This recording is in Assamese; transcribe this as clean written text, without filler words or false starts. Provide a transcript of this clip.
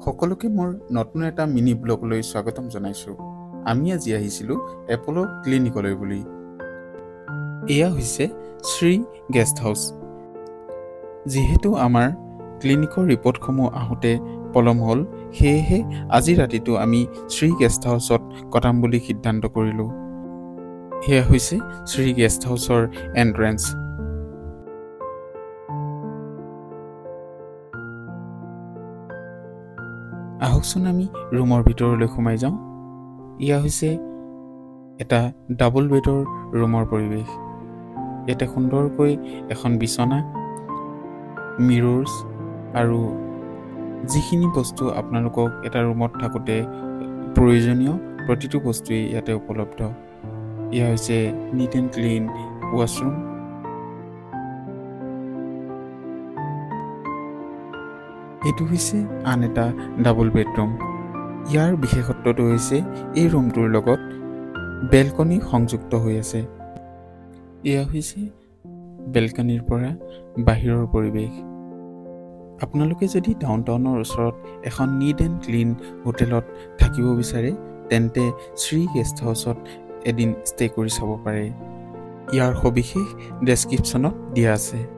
সকলোকে মোৰ নতুন এটা মিনি ব্লগলৈ স্বাগতম জনাইছোঁ। আমি আজি আহিছিলোঁ এপ'ল' ক্লিনিকলৈ বুলি। এয়া হৈছে শ্ৰী গেষ্ট হাউচ। যিহেতু আমাৰ ক্লিনিকৰ ৰিপৰ্টসমূহ আহোঁতে পলম হ'ল, সেয়েহে আজি ৰাতিটো আমি শ্ৰী গেষ্ট হাউচত কটাম বুলি সিদ্ধান্ত কৰিলোঁ। এয়া হৈছে শ্ৰী গেষ্ট হাউচৰ এণ্ট্ৰেঞ্চ। আহকচোন আমি ৰুমৰ ভিতৰলৈ সোমাই যাওঁ। এয়া হৈছে এটা ডাবল বেডৰ ৰুমৰ পৰিৱেশ। ইয়াতে সুন্দৰকৈ এখন বিচনা, মিৰৰ্ছ আৰু যিখিনি বস্তু আপোনালোকক এটা ৰুমত থাকোঁতে প্ৰয়োজনীয় প্ৰতিটো বস্তুৱেই ইয়াতে উপলব্ধ। এয়া হৈছে নিট এণ্ড ক্লিন ৱাছৰুম। এইটো হৈছে আন এটা ডাবল বেডৰুম। ইয়াৰ বিশেষত্বটো হৈছে এই ৰুমটোৰ লগত বেলকনি সংযুক্ত হৈ আছে। এয়া হৈছে বেলকনিৰ পৰা বাহিৰৰ পৰিৱেশ। আপোনালোকে যদি ডাউনটাউনৰ ওচৰত এখন নিট এণ্ড ক্লিন হোটেলত থাকিব বিচাৰে, তেন্তে শ্ৰী গেষ্ট হাউচত এদিন ষ্টে' কৰি চাব পাৰে। ইয়াৰ সবিশেষ ডেছক্ৰিপশ্যনত দিয়া আছে।